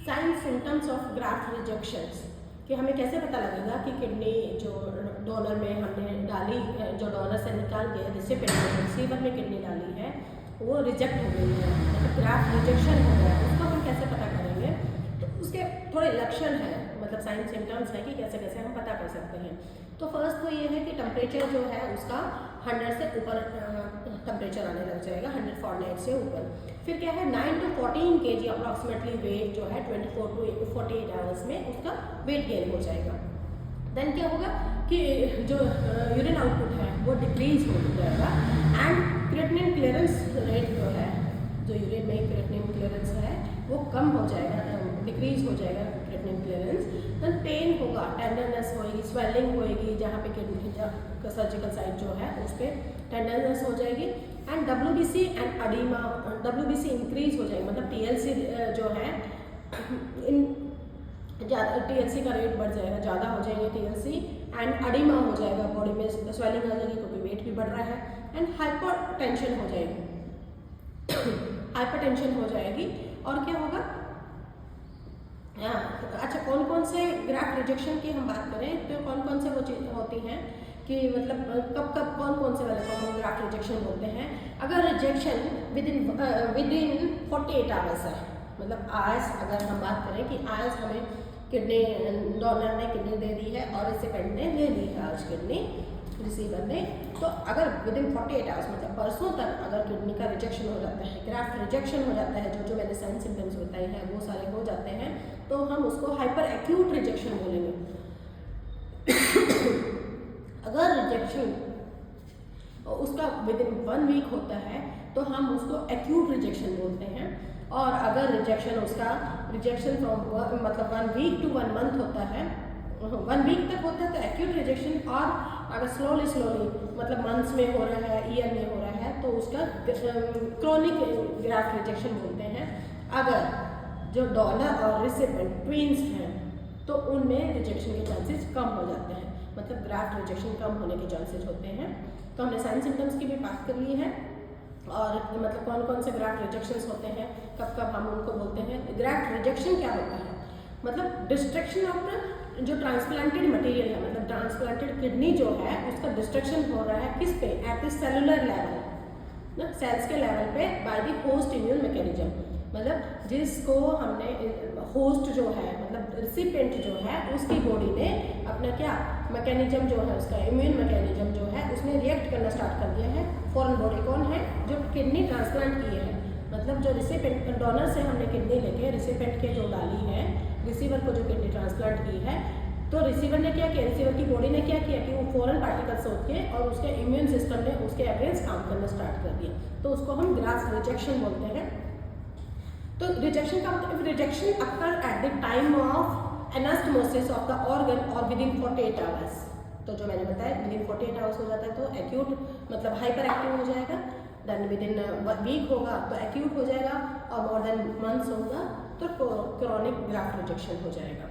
Sign symptoms of graft rejections, कि हमें कैसे पता लगेगा कि किडनी जो डोनर में हमने डाली, जो डोनर से निकाल के रिसीवर में किडनी डाली है वो रिजेक्ट हो गई है, मतलब ग्राफ्ट रिजेक्शन हो गया है, उसको हम कैसे पता करेंगे। तो उसके थोड़े लक्षण हैं, मतलब साइन सिम्टम्स है कि कैसे कैसे हम पता कर सकते हैं। तो फर्स्ट तो ये है कि टेम्परेचर जो है उसका 100 से ऊपर टेम्परेचर आने लग जाएगा, 100 फॉरेनहाइट से ऊपर। फिर क्या है 9 to 14 kg अप्रॉक्सीमेटली वेट जो है 24 to 48 आवर्स में उसका वेट गेन हो जाएगा। देन क्या होगा कि जो यूरिन आउटपुट है वो डिक्रीज हो जाएगा एंड क्रिएटिनिन क्लियरेंस रेट जो है, जो यूरिन में क्रिएटिनिन क्लियरेंस है वो कम हो जाएगा, डिक्रीज हो जाएगा क्रिएटिनिन क्लियरेंस। देन पेन होगा, टेंडरनेस होएगी, स्वेलिंग होएगी, जहाँ पे किडनी का सर्जिकल साइट जो है उस पर टेंडरनेस हो जाएगी and WBC and oedema, WBC increase हो जाएगी, मतलब TLC जो है इन ज़्यादा, TLC का रेट बढ़ जाएगा, ज़्यादा हो जाएंगे TLC एंड अडीमा हो जाएगा, बॉडी में स्वेलिंग आ जाएगी क्योंकि वेट भी बढ़ रहा है एंड हाइपरटेंशन हो जाएगी हाइपरटेंशन हो जाएगी। और क्या होगा, अच्छा कौन कौन से ग्राफ्ट रिजेक्शन की हम बात करें तो कौन कौन से वो चीज़ होती हैं कि मतलब कब कब कौन कौन से वाले को हम ग्राफ्ट रिजेक्शन बोलते हैं। अगर रिजेक्शन विदिन 48 आवर्स है, मतलब आज अगर हम बात करें कि आज हमें किडनी डोनर ने किडनी दे दी है और रिसिपेंट ने ले ली है आज किडनी रिसीवर ने, तो अगर विदिन 48 आवर्स मतलब परसों तक अगर किडनी का रिजेक्शन हो जाता है, ग्राफ्ट रिजेक्शन हो जाता है, जो जो मैंने साइन सिम्टम्स बताए हैं वो सारे हो जाते हैं, तो हम उसको हाइपर एक्यूट रिजेक्शन बोलेंगे। अगर रिजेक्शन उसका विदिन 1 वीक होता है तो हम उसको एक्यूट रिजेक्शन बोलते हैं, और अगर रिजेक्शन उसका रिजेक्शन फ्रॉम मतलब 1 वीक टू 1 मंथ होता है, 1 वीक तक होता है तो एक्यूट रिजेक्शन, और अगर स्लोली मतलब मंथ्स में हो रहा है, ईयर में हो रहा है तो उसका क्रोनिक ग्राफ्ट रिजेक्शन बोलते हैं। अगर जो डोनर और रिसिपेंट ट्विंस हैं तो उनमें रिजेक्शन के चांसेस कम हो जाते हैं, मतलब ग्राफ्ट रिजेक्शन कम होने के चांसेस होते हैं। तो हमने साइन सिम्टम्स की भी बात कर ली है और मतलब कौन कौन से ग्राफ्ट रिजेक्शंस होते हैं, कब कब हम उनको बोलते हैं। ग्राफ्ट रिजेक्शन क्या होता है, मतलब डिस्ट्रक्शन ऑफ जो ट्रांसप्लांटेड मटेरियल है, मतलब ट्रांसप्लांटेड किडनी जो है उसका डिस्ट्रक्शन हो रहा है किस पे, एट द सेलुलर लेवल, ना सेल्स के लेवल पे by the host immune mechanism, मतलब जिसको हमने होस्ट जो है मतलब रिसिपेंट जो है उसकी बॉडी ने अपना क्या मैकेनिज्म जो है उसका इम्यून मैकेनिज्म जो है उसने रिएक्ट करना स्टार्ट कर दिया है। फॉरेन बॉडी कौन है, जो किडनी ट्रांसप्लांट किए हैं, मतलब जो रिसिपेंट डोनर से हमने किडनी लेके रिसिपेंट के जो डाली है, रिसीवर को जो किडनी ट्रांसप्लांट की है, तो रिसीवर ने क्या किया, रिसीवर की बॉडी ने क्या किया कि वो फॉरेन पार्टिकल्स होके और उसके इम्यून सिस्टम ने उसके अगेंस्ट काम करना स्टार्ट कर दिया, तो उसको हम ग्राफ्ट रिजेक्शन बोलते हैं। तो रिजेक्शन का मतलब rejection occur at the time of anastomosis of the organ और विदिन 48 आवर्स। तो जो मैंने बताया विदिन 48 आवर्स हो जाता है तो एक्यूट मतलब हाइपर एक्टिव हो जाएगा, देन विदिन वीक होगा तो एक्यूट हो जाएगा, और मोर देन मंथ्स होगा तो क्रोनिक ग्राफ्ट रिजेक्शन हो जाएगा।